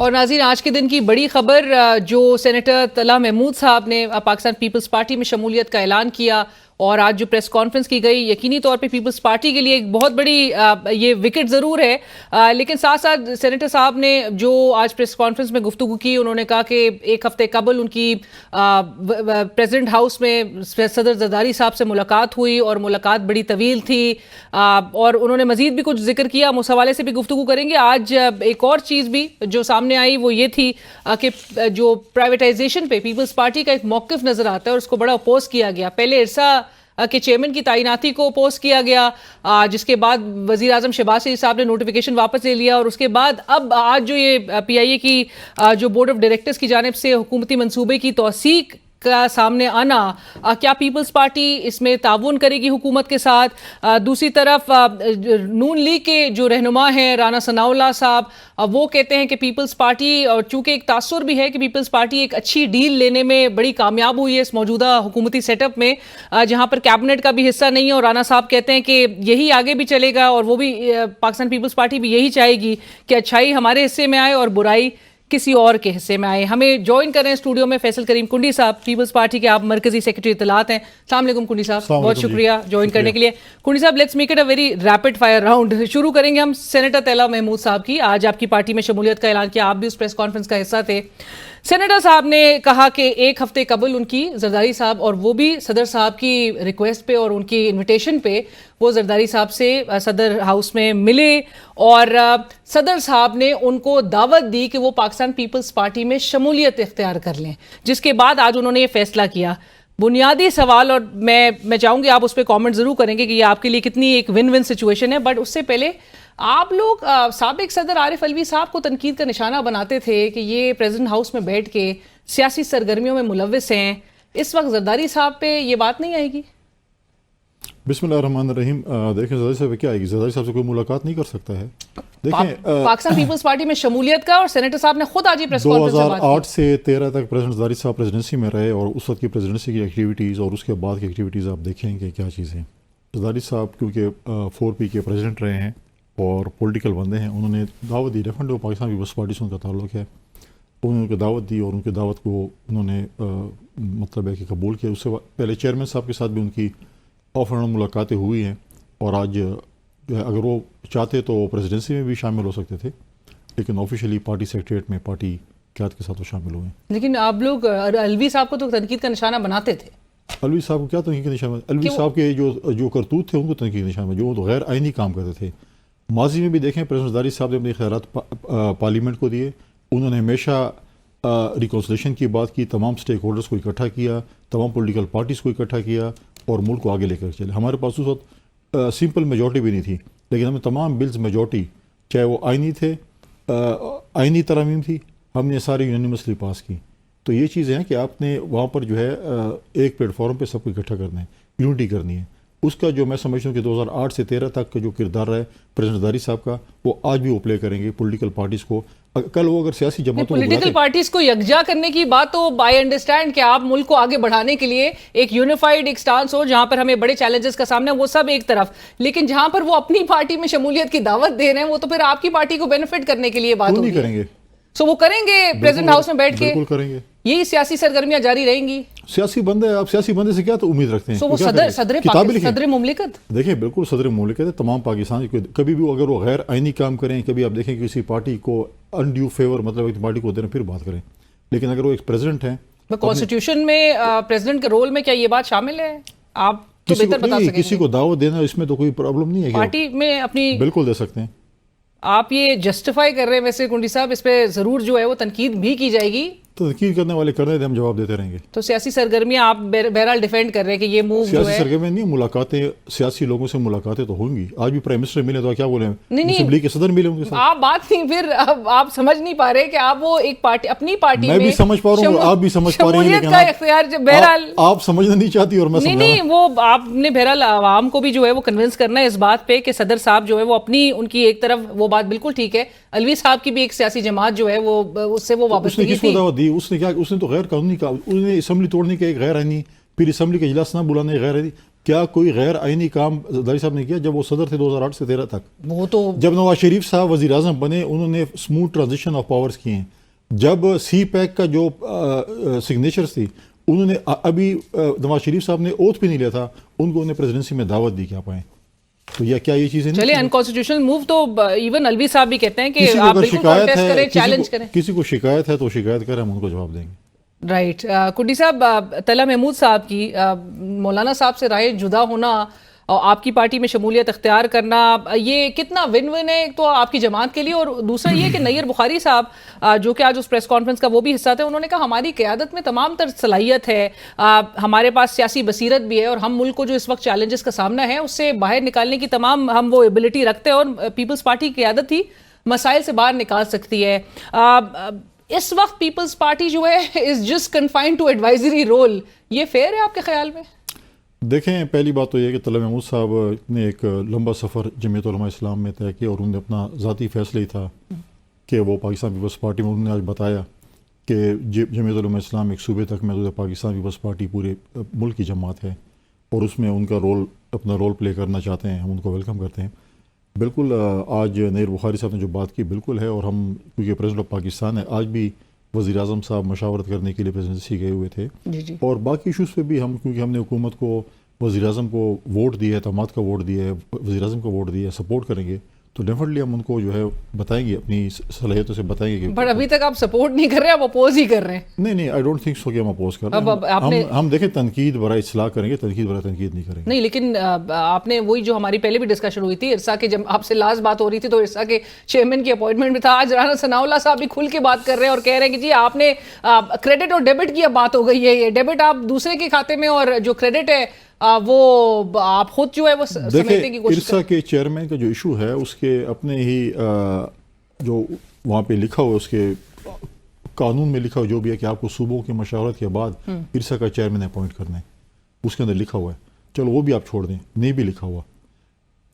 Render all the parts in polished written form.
اور ناظرین آج کے دن کی بڑی خبر جو سینیٹر طلحہ محمود صاحب نے پاکستان پیپلز پارٹی میں شمولیت کا اعلان کیا اور آج جو پریس کانفرنس کی گئی یقینی طور پہ پیپلز پارٹی کے لیے ایک بہت بڑی یہ وکٹ ضرور ہے، لیکن ساتھ ساتھ سینیٹر صاحب نے جو آج پریس کانفرنس میں گفتگو کی انہوں نے کہا کہ ایک ہفتے قبل ان کی پریزیڈنٹ ہاؤس میں صدر زرداری صاحب سے ملاقات ہوئی اور ملاقات بڑی طویل تھی، اور انہوں نے مزید بھی کچھ ذکر کیا، ہم اس حوالے سے بھی گفتگو کریں گے۔ آج ایک اور چیز بھی جو سامنے آئی وہ یہ تھی کہ جو پرائیویٹائزیشن پہ پیپلز پارٹی کا ایک موقف نظر آتا ہے اور اس کو بڑا اپوز کیا گیا۔ پہلے ارسا کے چیئرمین کی تعیناتی کو اپوز کیا گیا، جس کے بعد وزیر اعظم شہباز شریف صاحب نے نوٹیفیکیشن واپس لے لیا، اور اس کے بعد اب آج جو یہ پی آئی اے کی جو بورڈ آف ڈائریکٹرز کی جانب سے حکومتی منصوبے کی توثیق کا سامنے آنا، کیا پیپلز پارٹی اس میں تعاون کرے گی حکومت کے ساتھ؟ دوسری طرف نون لیگ کے جو رہنما ہیں رانا ثناء اللہ صاحب، وہ کہتے ہیں کہ پیپلز پارٹی، اور چونکہ ایک تاثر بھی ہے کہ پیپلز پارٹی ایک اچھی ڈیل لینے میں بڑی کامیاب ہوئی ہے اس موجودہ حکومتی سیٹ اپ میں، جہاں پر کیبنٹ کا بھی حصہ نہیں ہے، اور رانا صاحب کہتے ہیں کہ یہی آگے بھی چلے گا، اور وہ بھی پاکستان پیپلز پارٹی بھی یہی چاہے گی کہ اچھائی ہمارے حصے میں آئے اور برائی کسی اور کے حصے میں آئے۔ ہمیں جوائن کر رہے ہیں اسٹوڈیو میں فیصل کریم کنڈی صاحب، پیپلز پارٹی کے آپ مرکزی سیکرٹری اطلاعات ہیں۔ السلام علیکم کنڈی صاحب، بہت شکریہ جوائن کرنے کے لیے۔ کنڈی صاحب let's make it a very rapid fire round, شروع کریں گے ہم سینیٹر طلحہ محمود صاحب کی۔ آج آپ کی پارٹی میں شمولیت کا اعلان کیا، آپ بھی اس پریس کانفرنس کا حصہ تھے۔ سینیٹر صاحب نے کہا کہ ایک ہفتے قبل ان کی زرداری صاحب، اور وہ بھی صدر صاحب کی ریکویسٹ پہ اور ان کی انویٹیشن پہ، وہ زرداری صاحب سے صدر ہاؤس میں ملے، اور صدر صاحب نے ان کو دعوت دی کہ وہ پاکستان پیپلز پارٹی میں شمولیت اختیار کر لیں، جس کے بعد آج انہوں نے یہ فیصلہ کیا۔ بنیادی سوال، اور میں چاہوں گی آپ اس پہ کامنٹ ضرور کریں گے کہ یہ آپ کے لیے کتنی ایک ون ون سچویشن ہے، بٹ اس سے پہلے آپ لوگ سابق صدر عارف علوی صاحب کو تنقید کا نشانہ بناتے تھے کہ یہ پریزیڈنٹ ہاؤس میں بیٹھ کے سیاسی سرگرمیوں میں ملوث ہیں، اس وقت زرداری صاحب پہ یہ بات نہیں آئے گی؟ بسم اللہ الرحمن الرحیم۔ دیکھیں زرداری صاحب کیا آئے گی، زرداری صاحب سے کوئی ملاقات نہیں کر سکتا ہے۔ دیکھیں پاکستان پیپلز پارٹی میں شمولیت کا، اور سینیٹر صاحب نے خود آج ہی پریس کانفرنس میں بات کی۔ 2008 سے 13 تک پریزیڈنٹ زرداری صاحب پریزیڈنسی میں رہے، اور اس وقت کی پریزیڈنسی کی ایکٹیویٹیز اور اس کے بعد کی ایکٹیویٹیز آپ دیکھیں کہ کیا چیزیں۔ زرداری صاحب کیونکہ 4P کے پریزیڈنٹ رہے ہیں اور پولیٹیکل بندے ہیں، انہوں نے دعوت دی، ڈیفینیٹلی وہ پاکستان پیپلز پارٹی سے ان کا تعلق ہے، انہوں نے ان کو دعوت دی اور ان کی دعوت کو انہوں نے مطلب ہے کہ قبول کیا۔ اس سے پہلے چیئرمین صاحب کے ساتھ بھی ان کی آف اینڈ آن ملاقاتیں ہوئی ہیں، اور آج جو ہے اگر وہ چاہتے تو وہ پریزیڈنسی میں بھی شامل ہو سکتے تھے، لیکن آفیشیلی پارٹی سیکریٹریٹ میں پارٹی قیادت کے ساتھ وہ شامل ہوئے ہیں۔ لیکن آپ لوگ علوی صاحب کو تو تنقید کا نشانہ بناتے تھے۔ علوی صاحب کو کیا تنقید کا نشانہ؟ علوی صاحب کے جو کرتوت تھے ان کو تنقید کا نشانہ، جو تو غیر آئینی کام کرتے تھے۔ ماضی میں بھی دیکھیں پریزیڈنٹ زرداری صاحب نے اپنے خیرات پارلیمنٹ کو دیے، انہوں نے ہمیشہ ریکنسلیشن کی بات کی، تمام اسٹیک ہولڈرز کو اکٹھا کیا، تمام پولیٹیکل پارٹیز کو اکٹھا کیا اور ملک کو آگے لے کر چلے۔ ہمارے پاس اس وقت سمپل میجورٹی بھی نہیں تھی، لیکن ہمیں تمام بلز میجورٹی، چاہے وہ آئینی تھے، آئینی ترامیم تھی، ہم نے ساری یونینیمسلی پاس کی۔ تو یہ چیزیں ہیں کہ آپ نے وہاں پر جو ہے ایک پلیٹ فارم پہ سب کو اکٹھا کرنا ہے، یونٹی کرنی ہے۔ اس کا جو میں سمجھتا ہوں کہ 2008 سے 13 تک کا جو کردار ہے پریزیڈنٹ زرداری صاحب کا، وہ آج بھی وہ پلے کریں گے پولیٹیکل پارٹیز کو۔ کل وہ اگر سیاسی جماعتوں پولیٹیکل پارٹیز کو یکجا کرنے کی بات تو بائی انڈرسٹینڈ کہ آپ ملک کو آگے بڑھانے کے لیے ایک یونیفائڈ ایک سٹانس ہو جہاں پر ہمیں بڑے چیلنجز کا سامنا ہے، وہ سب ایک طرف، لیکن جہاں پر وہ اپنی پارٹی میں شمولیت کی دعوت دے رہے ہیں وہ تو پھر آپ کی پارٹی کو بینیفٹ کرنے کے لیے بات ہوگی۔ نہیں کریں گے، سو وہ کریں گے پریزیڈنٹ ہاؤس میں بیٹھ کے، بالکل کریں گے، یہی سیاسی سرگرمیاں جاری رہیں گی۔ سیاسی بندے، آپ سیاسی بندے سے کیا تو امید رکھتے ہیں؟ سو وہ صدر مملکت، دیکھیں بالکل صدر مملکت ہے، تمام پاکستان کبھی بھی اگر وہ غیر آئینی کام کریں، کبھی آپ دیکھیں کہ کسی پارٹی کو انڈیو فیور مطلب ایک پارٹی کو دے رہے ہیں پھر بات کریں، لیکن اگر وہ ایک پریزیڈنٹ ہیں، کانسٹیٹیوشن میں پریزیڈنٹ کے رول میں کیا یہ بات شامل ہے؟ آپ تو بہتر بتا سکیں گے۔ کسی کو دعوت دینا اس میں تو کوئی پرابلم نہیں ہے، پارٹی میں اپنی بالکل دے سکتے ہیں۔ آپ یہ جسٹیفائی کر رہے ہیں ویسے کنڈی صاحب، اس پہ ضرور جو ہے وہ تنقید بھی کی جائے گی، تنقید کرنے والے کرنے دیں، ہم جواب دیتے رہیں گے۔ تو سیاسی سرگرمیاں آپ بہرحال ڈیفینڈ کر رہے ہیں کہ یہ موو جو ہے سیاسی سرگرمیاں نہیں، ملاقاتیں سیاسی لوگوں سے ملاقاتیں تو ہوں گی۔ آج بھی پرائم منسٹر ملے تو کیا بولے ہیں، مسلم لیگ کے صدر ملے ان کے ساتھ۔ آپ بات نہیں، پھر آپ سمجھ نہیں پا رہے کہ آپ وہ ایک پارٹی اپنی پارٹی میں، میں بھی سمجھ پا رہا ہوں، آپ بھی سمجھ پا رہے ہیں، لیکن بہرحال آپ سمجھنا نہیں چاہتی اور میں نہیں، وہ آپ نے بہرحال عوام کو بھی جو ہے وہ کنونس کرنا ہے اس بات پہ کہ صدر صاحب جو ہے وہ اپنی ان کی ایک طرف وہ بات بالکل ٹھیک ہے، علوی صاحب کی بھی ایک سیاسی جماعت جو ہے وہ اس سے وہ وابستگی تھی۔ اس نے کس کو دعوت دی؟ اس نے کیا، اس نے تو غیر قانونی کا، اس نے اسمبلی توڑنے کے ایک غیر آئینی، پھر اسمبلی کا اجلاس نہ بلانے غیر آئینی، کیا کوئی غیر آئینی کام زرداری صاحب نے کیا جب وہ صدر تھے 2008 سے 13 تک؟ وہ تو جب نواز شریف صاحب وزیر اعظم بنے انہوں نے اسموتھ ٹرانزیشن آف پاورز کیے ہیں. جب سی پیک کا جو سگنیچرز تھی انہوں نے ابھی نواز شریف صاحب نے اوتھ بھی نہیں لیا تھا, ان کو انہیں پریزیڈنسی میں دعوت دی کہ آپ آئیں. تو یہ کیا یہ چیزیں نہیں چلے انکانسٹیٹیوشنل موو تو ایون الوی صاحب بھی کہتے ہیں کہ کسی کو آپ اگر بالکل شکایت کانٹیسٹ کریں, ہے چیلنج کریں. کسی کو شکایت ہے تو شکایت کریں, ہم ان کو جواب دیں گے. رائٹ. کڈی صاحب, طلحہ محمود صاحب کی مولانا صاحب سے رائے جدا ہونا اور آپ کی پارٹی میں شمولیت اختیار کرنا, یہ کتنا ون ون ہے ایک تو آپ کی جماعت کے لیے, اور دوسرا یہ کہ نیر بخاری صاحب جو کہ آج اس پریس کانفرنس کا وہ بھی حصہ تھے, انہوں نے کہا ہماری قیادت میں تمام تر صلاحیت ہے, ہمارے پاس سیاسی بصیرت بھی ہے اور ہم ملک کو جو اس وقت چیلنجز کا سامنا ہے اس سے باہر نکالنے کی تمام ہم وہ ایبلٹی رکھتے ہیں, اور پیپلز پارٹی کی قیادت ہی مسائل سے باہر نکال سکتی ہے. اس وقت پیپلز پارٹی جو ہے is just confined to advisory role, یہ فیئر ہے آپ کے خیال میں؟ دیکھیں, پہلی بات تو یہ کہ طلحہ محمود صاحب نے ایک لمبا سفر جمعیت علماء اسلام میں طے کیا, اور انہوں نے اپنا ذاتی فیصلہ ہی تھا کہ وہ پاکستان پیپلز پارٹی میں, انہوں نے آج بتایا کہ جمعیت علماء اسلام ایک صوبے تک محدود, پاکستان پیپلز پارٹی پورے ملک کی جماعت ہے اور اس میں ان کا اپنا رول پلے کرنا چاہتے ہیں, ہم ان کو ویلکم کرتے ہیں. بالکل آج نیر بخاری صاحب نے جو بات کی بالکل ہے, اور ہم کیونکہ پریزیڈنٹ آف پاکستان ہے, آج بھی وزیر اعظم صاحب مشاورت کرنے کے لیے پریزیڈنسی گئے ہوئے تھے, اور باقی ایشوز پہ بھی ہم, کیونکہ ہم نے حکومت کو, وزیر اعظم کو ووٹ دیا ہے, اعتماد کا ووٹ دیا ہے, وزیر اعظم کا ووٹ دیا ہے, سپورٹ کریں گے تو ڈیفینیٹلی ہم ان کو جو ہے بتائیں گے, اپنی صلاحیتوں سے بتائیں گے. بٹ ابھی تک آپ سپورٹ نہیں کر رہے, آپ اپوز ہی کر رہے ہیں. نہیں, آئی ڈونٹ تھنک سو کہ ہم اپوز کر رہے ہیں. ہم دیکھیں تنقید برائے اصلاح کریں گے, تنقید برائے تنقید نہیں کریں گے. نہیں, لیکن آپ نے وہی جو ہماری پہلے بھی ڈسکشن ہوئی تھی ارسا کے, جب آپ سے لاسٹ بات ہو رہی تھی تو ارسا کے چیئرمین کی اپوائنٹمنٹ بھی تھا. آج رانا ثناء اللہ صاحب بھی کھل کے بات کر رہے ہیں اور کہہ رہے ہیں کہ جی آپ نے کریڈٹ اور ڈیبٹ کی اب بات ہو گئی ہے, یہ ڈیبٹ آپ دوسرے کے کھاتے میں اور جو کریڈٹ ہے وہ آپ خود جو ہے وہ سمیٹنے کی کوشش ارسا کے چیئرمین کا جو ایشو ہے اس کے اپنے ہی جو وہاں پہ لکھا ہوا, اس کے قانون میں لکھا ہوا جو بھی ہے کہ آپ کو صوبوں کی مشاورت کے بعد ارسا کا چیئرمین اپوائنٹ کرنا ہے, اس کے اندر لکھا ہوا ہے. چلو وہ بھی آپ چھوڑ دیں, نہیں بھی لکھا ہوا,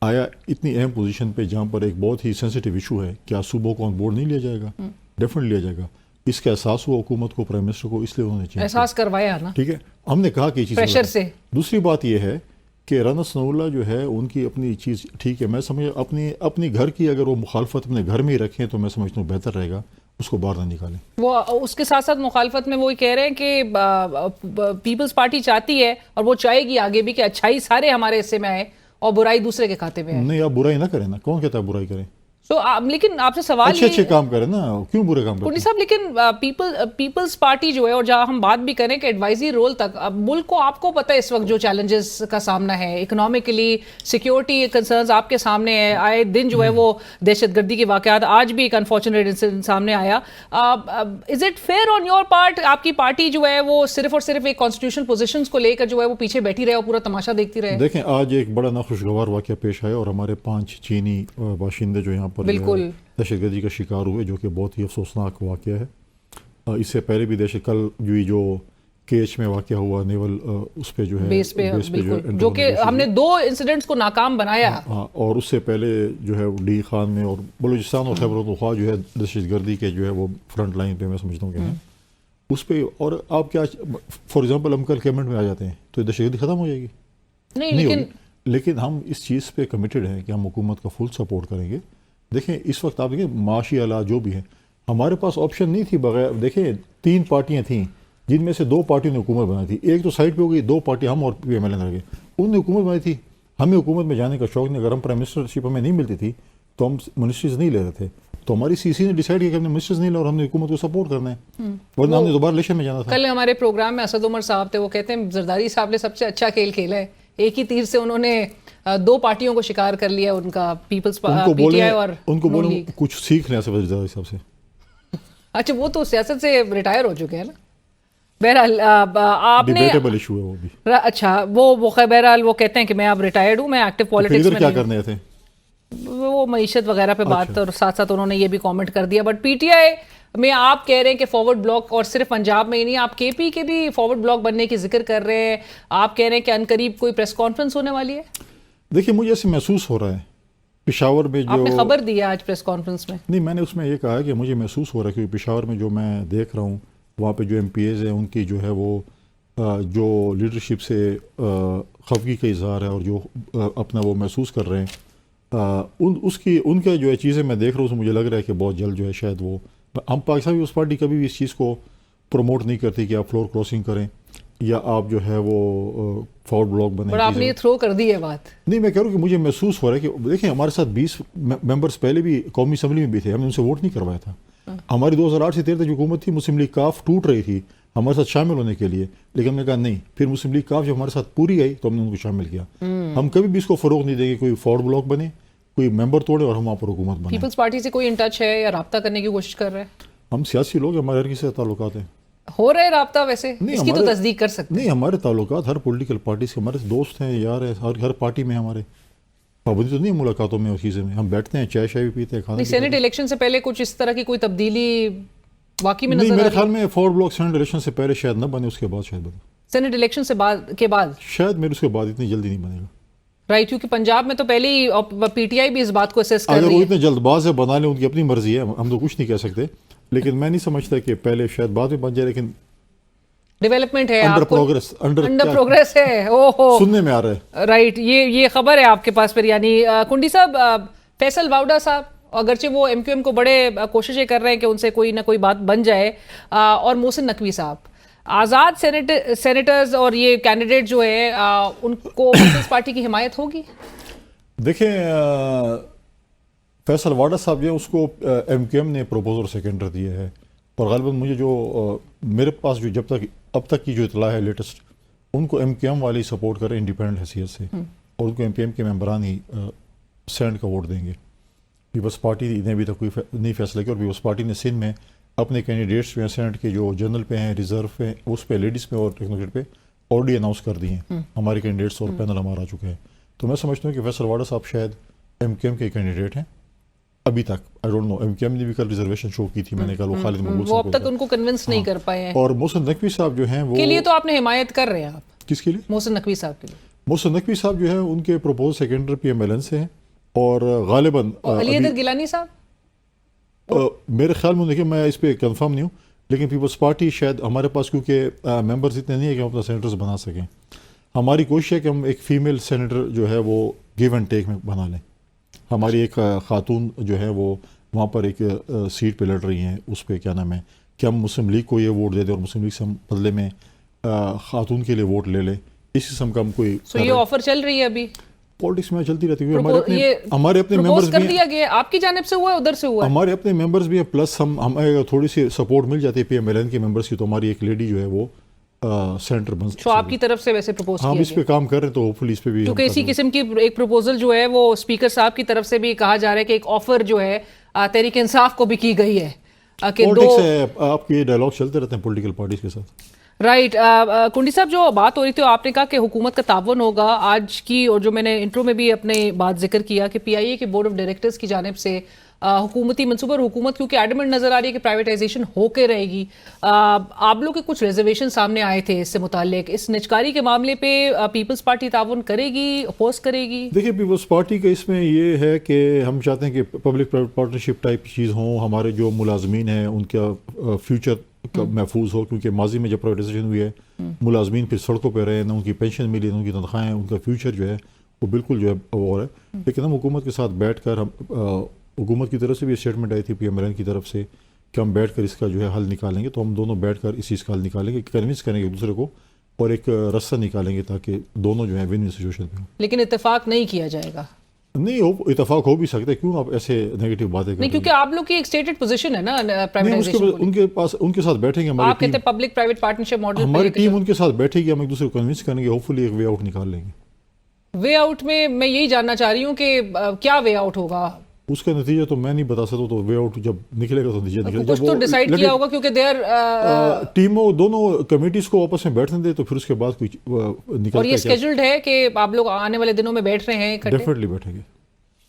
آیا اتنی اہم پوزیشن پہ جہاں پر ایک بہت ہی سینسٹیو ایشو ہے, کیا صوبوں کو آن بورڈ نہیں لیا جائے گا؟ ڈیفینیٹلی لیا جائے گا. اس کا احساس ہوا حکومت کو, پرائم منسٹر کو, اس لیے انہوں نے احساس کروایا نا, ٹھیک ہے, ہم نے کہا کہ یہ چیز پریشر سے. دوسری بات یہ ہے کہ رانا ثناء اللہ جو ہے ان کی اپنی چیز ٹھیک ہے, میں سمجھ اپنی گھر کی اگر وہ مخالفت اپنے گھر میں ہی رکھیں تو میں سمجھتا ہوں بہتر رہے گا, اس کو باہر نہ نکالیں. وہ اس کے ساتھ ساتھ مخالفت میں وہ کہہ رہے ہیں کہ پیپلز پارٹی چاہتی ہے اور وہ چاہے گی آگے بھی کہ اچھائی سارے ہمارے حصے میں آئے اور برائی دوسرے کے کھاتے میں آئے. نہیں, آپ برائی نہ کریں نا, کون کہتا ہے برائی کریں؟ لیکن آپ سے سوال اچھے کام کریں نا, کیوں برے کام کریں؟ صاحب لیکن پیپلز پارٹی جو ہے, اور جہاں ہم بات بھی کریں کہ ایڈوائزری رول تک, اب ملک کو آپ کو پتہ ہے اس وقت جو چیلنجز کا سامنا ہے, اکنامکلی سیکیورٹی کنسرنز آپ کے سامنے ہے, آئے دن جو ہے وہ دہشت گردی کے واقعات, آج بھی ایک انفارچونیٹ انسیڈنٹ سامنے آیا. Is it fair on your part آپ کی پارٹی جو ہے وہ صرف اور صرف ایک کانسٹیٹیوشنل پوزیشنز کو لے کر جو ہے وہ پیچھے بیٹھی رہے اور پورا تماشا دیکھتی رہے؟ دیکھیں, آج ایک بڑا ناخوشگوار واقعہ پیش آیا اور ہمارے 5 چینی باشندے جو یہاں پر بالکل دہشت گردی کا شکار ہوئے, جو کہ بہت ہی افسوسناک واقعہ ہے. اس سے پہلے بھی کل جو کیچ میں واقعہ ہوا نیول اس پہ جو ہے بیس پہ جو کہ ہم نے 2 انسیڈنٹس کو ناکام بنایا, اور اس سے پہلے جو ہے ڈی خان میں اور بلوچستان اور خیبر پختونخوا جو ہے دہشت گردی کے جو ہے وہ فرنٹ لائن پہ میں سمجھتا ہوں کہ ہیں اس پہ. اور آپ کیا فار ایگزامپل ہم کل کیبنٹ میں آ جاتے ہیں تو دہشت گردی ختم ہو جائے گی؟ نہیں, لیکن ہم اس چیز پہ کمیٹڈ ہیں کہ ہم حکومت کا فل سپورٹ کریں گے. دیکھیں اس وقت آپ دیکھیں معاشی آلات جو بھی ہیں, ہمارے پاس آپشن نہیں تھی بغیر, دیکھیں 3 پارٹیاں تھیں جن میں سے 2 پارٹیوں نے حکومت بنائی تھی, ایک تو سائڈ پہ ہو گئی, 2 پارٹیاں ہم اور پی ایم ایل این رہ گئے, انہوں نے حکومت بنائی تھی. ہمیں حکومت میں جانے کا شوق نہیں, اگر ہم پرائم منسٹرشپ ہمیں نہیں ملتی تھی تو ہم منسٹریز نہیں لے رہے تھے, تو ہماری سی سی نے ڈیسائیڈ کیا کہ ہم نے منسٹرز نہیں لے اور ہم نے حکومت کو سپورٹ کرنا ہے, ورنہ ہم نے دوبارہ الیکشن میں جانا تھا. کل ہمارے پروگرام میں اسد عمر صاحب تھے, وہ کہتے ہیں زرداری صاحب نے سب سے اچھا کھیل کھیلا ہے, ایک ہی تیر سے انہوں نے 2 پارٹیوں کو شکار کر لیا, ان کا پیپلز پی ٹی آئی اور ان کو بولیں کچھ سیکھ لیں زرداری صاحب سے. اچھا, وہ تو سیاست سے ریٹائر ہو چکے ہیں نا. بہرحال آپ نے ڈیبیٹیبل ایشو ہے وہ بھی. اچھا, وہ بہرحال وہ کہتے ہیں کہ میں اب ریٹائرڈ ہوں, میں ایکٹیو پالیٹکس میں کیا کرنے تھے, وہ معیشت وغیرہ پہ بات, اور ساتھ ساتھ انہوں نے یہ بھی کامنٹ کر دیا. بٹ پی ٹی آئی میں آپ کہہ رہے ہیں کہ فارورڈ بلاک, اور صرف پنجاب میں ہی نہیں, آپ کے پی کے بھی فارورڈ بلاک بننے کی ذکر کر رہے ہیں, آپ کہہ رہے ہیں کہ عنقریب کوئی پریس کانفرنس ہونے والی ہے. دیکھیے مجھے ایسے محسوس ہو رہا ہے پشاور میں, جو آپ نے خبر دیا آج پریس کانفرنس میں. نہیں, میں نے اس میں یہ کہا ہے کہ مجھے محسوس ہو رہا ہے کہ پشاور میں جو میں دیکھ رہا ہوں وہاں پہ جو ایم پی ایز ہیں ان کی جو ہے وہ جو لیڈرشپ سے خفگی کا اظہار ہے اور جو اپنا وہ محسوس کر رہے ہیں، ان کا جو ہے چیزیں میں دیکھ رہا ہوں، مجھے لگ رہا ہے کہ بہت جلد جو ہے شاید وہ، ہم پاکستان پیپلز پارٹی کبھی بھی اس چیز کو پروموٹ نہیں کرتی کہ آپ فلور کراسنگ کریں یا آپ جو ہے وہ فارورڈ بلاک بنیں. بڑا آپ نے یہ تھرو کر دی ہے بات. نہیں، میں کہہ رہا ہوں کہ مجھے محسوس ہو رہا ہے کہ دیکھیں ہمارے ساتھ 20 ممبرس پہلے بھی قومی اسمبلی میں بھی تھے، ہم نے ان سے ووٹ نہیں کروایا تھا. ہماری 2008 سے 13 تک جو حکومت تھی، مسلم لیگ کاف ٹوٹ رہی تھی ہمارے ساتھ شامل ہونے کے لیے، لیکن ہم نے کہا نہیں. پھر مسلم لیگ کاف جب ہمارے ساتھ پوری آئی تو ہم نے ان کو شامل کیا. ہم کبھی بھی اس کو فروغ نہیں دیں گے کوئی فارورڈ بلاک بنے، کوئی ممبر توڑے اور ہم وہاں پر حکومت بنائیں. پیپلز پارٹی سے کوئی ان ٹچ ہے یا رابطہ کرنے کی کوشش کر رہے ہیں؟ ہم سیاسی لوگ، ہمارے ہر کسی سے تعلقات ہیں. ہو رہے رابطہ ویسے اس کی تو تصدیق کر سکتے ہیں. نہیں، ہمارے تعلقات ہر پولیٹیکل پارٹی سے، ہمارے دوست ہیں، یار ہیں، ہر پارٹی میں ہمارے پابندی تو نہیں ملاقاتوں میں اور چیزیں میں. ہم بیٹھتے ہیں، چائے شائے بھی پیتے ہیں، کھانا. سینٹ الیکشن سے پہلے کچھ اس طرح کی کوئی تبدیلی واقعی میں نہیں، نظر میرے خیال میں فارورڈ بلاک سینٹ الیکشن سے پہلے شاید نہ بنے، اس کے بعد شاید بنے. سینٹ الیکشن سے کے بعد شاید میرے اس کے بعد اتنی جلدی نہیں بنے گا. رائٹ، کیونکہ پنجاب میں تو پہلے ہی پی ٹی آئی بھی اس بات کو اسیس کر رہی ہے. اگر وہ اتنے جلد باز ہے بنا لیں، ان کی اپنی مرضی ہے، ہم تو کچھ نہیں کہہ سکتے. لیکن میں نہیں سمجھتا کہ پہلے شاید بعد میں بن جائے، لیکن ڈیولپمنٹ ہے، انڈر پروگریس ہے. اوہو، سننے میں آ رہا ہے. رائٹ، یہ خبر ہے آپ کے پاس پھر. یعنی کنڈی صاحب، فیصل باوڈا صاحب اگرچہ وہ ایم کیو ایم کو بڑے کوششیں کر رہے ہیں کہ ان سے کوئی نہ کوئی بات بن جائے، اور محسن نقوی صاحب، آزاد سینیٹرز اور یہ کینڈیڈیٹ جو ہے ان کو پیپلز پارٹی کی حمایت ہوگی؟ دیکھیں، فیصل واڈا صاحب جو اس کو ایم کیو ایم نے پروپوزل سیکنڈر دیا ہے، اور غالباً مجھے جو میرے پاس جو جب تک اب تک کی جو اطلاع ہے لیٹسٹ، ان کو ایم کیو ایم والی سپورٹ کر رہے ہیں انڈیپینڈنٹ حیثیت سے، اور ان کو ایم کیو ایم کے ممبران ہی سینٹ کا ووٹ دیں گے. پیپلز پارٹی نے ابھی تک کوئی نہیں فیصلہ کیا، اور پیپلز پارٹی نے سندھ میں اپنے کینڈیڈیٹس جو ہیں سینٹ کے، جو جنرل پہ ہیں، ریزرو پہ، اس پہ لیڈیز پہ اور ٹیکنوکریٹ پہ آلریڈی اناؤنس کر دیے ہیں ہمارے کینڈیڈیٹس، اور پینل ہمارا آ چکا ہے. تو میں سمجھتا ہوں کہ فیصل واڈا صاحب شاید ایم کیو ایم کے کینڈیڈیٹ ہیں ابھی تک. I don't know, M Q M نے بھی کل ریزرویشن شو کی تھی، میں نے کہا وہ خالد مقبول وہ اب تک ان کو کنونس نہیں کر پائے ہیں. اور محسن نقوی صاحب جو ہیں وہ کے لیے تو آپ نے حمایت کر رہے ہیں. آپ کس کے لیے؟ محسن نقوی صاحب کے لیے. محسن نقوی صاحب جو ہیں ان کے proposal سیکنڈر P M L N سے ہیں، اور غالباً علی حیدر گیلانی صاحب میرے خیال میں، دیکھیں میں اس پہ کنفرم نہیں ہوں، لیکن پیپلز پارٹی شاید ہمارے پاس کیونکہ ممبرز اتنے نہیں ہیں کہ ہم اپنا سینیٹرز بنا سکیں. ہماری کوشش ہے کہ ہم ایک فیمیل سینیٹر جو ہے وہ گیو اینڈ ٹیک میں بنا لیں. ہماری ایک خاتون جو ہے وہ وہاں پر ایک سیٹ پہ لڑ رہی ہیں، اس پہ کیا نام ہے کہ ہم مسلم لیگ کو یہ ووٹ دے دیں اور مسلم لیگ سے ہم بدلے میں خاتون کے لیے ووٹ لے لیں. اس قسم کا ہم کوئی یہ آفر چل رہی ہے ابھی پالیٹکس میں چلتی رہتی ہے. ہمارے اپنے ممبرز کر دیا گیا، آپ کی جانب سے ہوا ہے، ادھر سے ہوا ہے، ہمارے اپنے ممبرز بھی ہیں، پلس ہمیں تھوڑی سی سپورٹ مل جاتی ہے پی ایم ایل این کے ممبرز کی، تو ہماری ایک لیڈی جو ہے وہ سینٹر بن تو آپ کی طرف سے ویسے پروپوز کیا ہم اس پہ کام کر رہے ہیں، تو ہوپ فلی اس پہ بھی، کیونکہ اسی قسم کی ایک پروپوزل جو ہے وہ اسپیکر صاحب کی طرف سے بھی کہا جا رہا ہے کہ ایک آفر جو ہے تحریک انصاف کو بھی کی گئی ہے کہ پولیٹکس ہے. آپ کے ڈائلاگ چلتے رہتے ہیں پولیٹیکل پارٹیز کے ساتھ. رائٹ. کنڈی صاحب، جو بات ہو رہی تھی آپ نے کہا کہ حکومت کا تعاون ہوگا آج کی، اور جو میں نے انٹرو میں بھی اپنے بات ذکر کیا کہ پی آئی اے کے بورڈ آف ڈائریکٹرز کی جانب سے حکومتی منصوبہ، اور حکومت کیونکہ ایڈمنٹ نظر آ رہی ہے کہ پرائیویٹائزیشن ہو کے رہے گی. آپ لوگ کے کچھ ریزرویشن سامنے آئے تھے اس سے متعلق، اس نجکاری کے معاملے پہ پیپلز پارٹی تعاون کرے گی، اپوز کرے گی؟ دیکھیے، پیپلز پارٹی کا اس میں یہ ہے کہ ہم چاہتے ہیں کہ پبلک پرائیویٹ پارٹنرشپ ٹائپ چیز ہوں، ہمارے جو ملازمین ہیں ان کا فیوچر محفوظ ہو، کیونکہ ماضی میں جب پرائیویٹائزیشن ہوئی ہے ملازمین پھر سڑکوں پہ رہے، نہ ان کی پینشن ملی، نہ ان کی تنخواہیں، ان کا فیوچر جو ہے وہ بالکل جو ہے وہ ہے. لیکن ہم حکومت کے ساتھ بیٹھ کر، ہم حکومت کی طرف سے بھی اسٹیٹمنٹ آئی تھی پی ایم ایل این کی طرف سے کہ ہم بیٹھ کر اس کا جو ہے حل نکالیں گے. تو ہم دونوں بیٹھ کر اس چیز کا حل نکالیں گے، کنونس کریں گے ایک دوسرے کو، اور ایک رستہ نکالیں گے تاکہ دونوں جو ہیں ون ون سچویشن پہ ہوں. لیکن اتفاق نہیں کیا جائے گا؟ نہیں، اتفاق ہو بھی سکتا ہے، کیوں آپ ایسے نیگیٹو باتیں کریں؟ نہیں، کیونکہ آپ لوگ کی ایک اسٹیٹڈ پوزیشن ہے نا پرائیویٹائزیشن. ان کے پاس، ان کے ساتھ بیٹھیں گے، آپ کہتے ہیں پبلک پرائیویٹ پارٹنرشپ ماڈل، ہماری ٹیم ان کے ساتھ بیٹھے گی، ہم ایک دوسرے کو کنونس کریں گے، ہوپ فلی ایک وے آؤٹ نکال لیں گے. وے آؤٹ میں یہی جاننا چاہ رہی ہوں کہ کیا وے آؤٹ ہوگا؟ اس کا نتیجہ تو میں نہیں بتا سکتا، تو وے آؤٹ جب نکلے گا تو نتیجہ نکلے گا. کچھ تو ڈیسائیڈ کیا ہوگا، کیونکہ دیر ٹیموں دونوں کمیٹیز کو آپس میں بیٹھنے دے، تو پھر اس کے بعد کوئی نکلتا ہے. اور یہ اسکیجولڈ ہے کہ آپ لوگ آنے والے دنوں میں بیٹھ رہے ہیں اکٹھے؟ ڈیفینیٹلی بیٹھیں گے،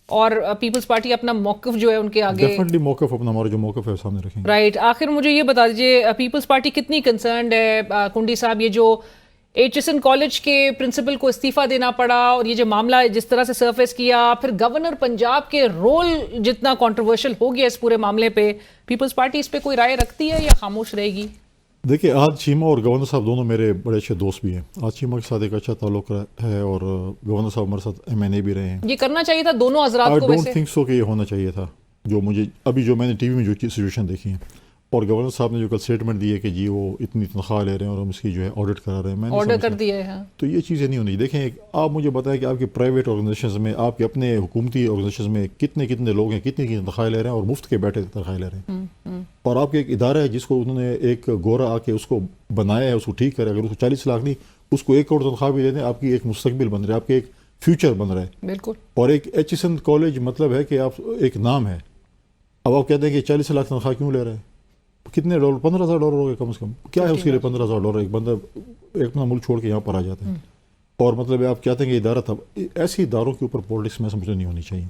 اور پیپلز پارٹی اپنا موقف جو ہے ان کے آگے ڈیفینیٹلی موقف اپنا، ہمارا جو موقف ہے سامنے رکھیں گے. رائٹ. آخر مجھے یہ بتا دیجیے، پیپلز پارٹی کتنی کنسرنڈ ہے کنڈی صاحب، یہ جو ایچ ایس این کالج کے پرنسپل کو استعفیٰ دینا پڑا، اور یہ جو معاملہ جس طرح سے سرفیس کیا، پھر گورنر پنجاب کے رول جتنا کنٹروورشل ہو گیا اس پورے معاملے پہ، پیپلز پارٹی اس پہ کوئی رائے رکھتی ہے یا خاموش رہے گی؟ دیکھیے آج چیمہ اور گورنر صاحب دونوں میرے بڑے اچھے دوست بھی ہیں. آج چیمہ کے ساتھ ایک اچھا تعلق ہے اور گورنر صاحب ہمارے ساتھ MNA بھی رہے ہیں. یہ کرنا چاہیے تھا دونوں حضرات آئی کو. ڈونٹ ویسے تھنک سو کہ یہ ہونا چاہیے تھا. جو مجھے ابھی جو میں نے ٹی وی میں جو سچویشن دیکھی ہیں اور گورنر صاحب نے جو کل اسٹیٹمنٹ دی ہے کہ جی وہ اتنی تنخواہ لے رہے ہیں اور ہم اس کی جو ہے آڈٹ کرا رہے ہیں, میں آرڈر کر دیا ہے. ہاں تو یہ چیزیں نہیں ہونی. دیکھیں آپ مجھے بتائیں کہ آپ کے پرائیویٹ آرگنائزیشنز میں, آپ کے اپنے حکومتی آرگنائزیشنز میں کتنے لوگ ہیں, کتنی تنخواہیں لے رہے ہیں اور مفت کے بیٹھے تنخواہیں لے رہے ہیں. اور آپ کے ایک ادارہ ہے جس کو انہوں نے ایک گورا آ کے اس کو بنایا ہے, اس کو ٹھیک کرے. اگر اس کو 40 لاکھ نہیں, اس کو 1 کروڑ تنخواہ بھی دے دیں, آپ کی ایک مستقبل بن رہا ہے, آپ کے ایک فیوچر بن رہا ہے. بالکل. اور ایک HSN کالج مطلب ہے کہ آپ ایک نام ہے. اب آپ کہتے ہیں کہ 40 لاکھ تنخواہ کیوں لے رہے ہیں؟ کتنے ڈالر؟ $15,000 ہو گئے کم از کم. کیا ہے اس کے لیے $15,000؟ ایک بندہ ایک اپنا ملک چھوڑ کے یہاں پر آ جاتا ہے. اور مطلب آپ کہتے ہیں کہ ادارہ تھا. ایسے اداروں کے اوپر پالیٹکس میں سمجھو نہیں ہونی چاہیے.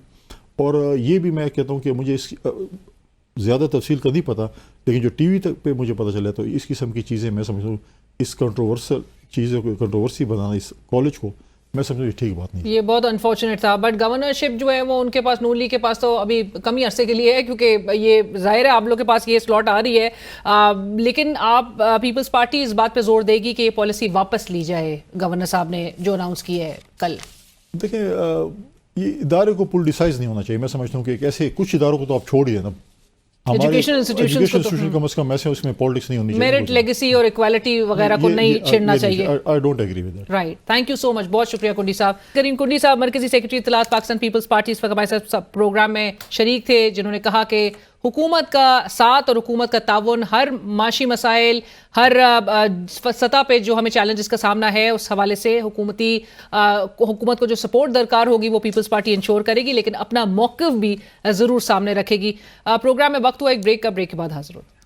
اور یہ بھی میں کہتا ہوں کہ مجھے اس زیادہ تفصیل کا نہیں پتہ, لیکن جو ٹی وی تک پہ مجھے پتہ چلا تو اس قسم کی چیزیں میں سمجھتا ہوں اس کنٹروورسل چیزوں کو کنٹروورسی بنانا اس کالج کو, میں سمجھوں یہ ٹھیک بات نہیں. یہ بہت انفارچونیٹ تھا. بٹ گورنرشپ جو ہے وہ ان کے پاس, نون لیگ کے پاس تو ابھی کمی عرصے کے لیے ہے, کیونکہ یہ ظاہر ہے آپ لوگ کے پاس یہ سلاٹ آ رہی ہے. لیکن آپ پیپلز پارٹی اس بات پہ زور دے گی کہ یہ پالیسی واپس لی جائے گورنر صاحب نے جو اناؤنس کی ہے کل. دیکھیں یہ ادارے کو پولیٹیسائز نہیں ہونا چاہیے. میں سمجھتا ہوں کہ ایسے کچھ اداروں کو تو آپ چھوڑ ہی دیں نا. ایجوکیشن انسٹیٹیوشن کم از کم ایسے اس میں پالیٹکس نہیں ہونی چاہیے. میرٹ لیگیسی اور ایکوالٹی وغیرہ کو نہیں چھیڑنا چاہیے. I don't agree with that. Right. Thank you so much. بہت شکریہ کنڈی صاحب. کریم کنڈی صاحب مرکزی سیکرٹری اطلاعات پاکستان پیپلز پارٹی اس وقت ہمارے ساتھ پروگرام میں شریک تھے, جنہوں نے کہا کہ حکومت کا ساتھ اور حکومت کا تعاون ہر معاشی مسائل, ہر سطح پہ جو ہمیں چیلنجز کا سامنا ہے اس حوالے سے حکومت کو جو سپورٹ درکار ہوگی وہ پیپلز پارٹی انشور کرے گی, لیکن اپنا موقف بھی ضرور سامنے رکھے گی. پروگرام میں وقت ہوا ایک بریک کا. بریک کے بعد حاضر ہوتے ہیں.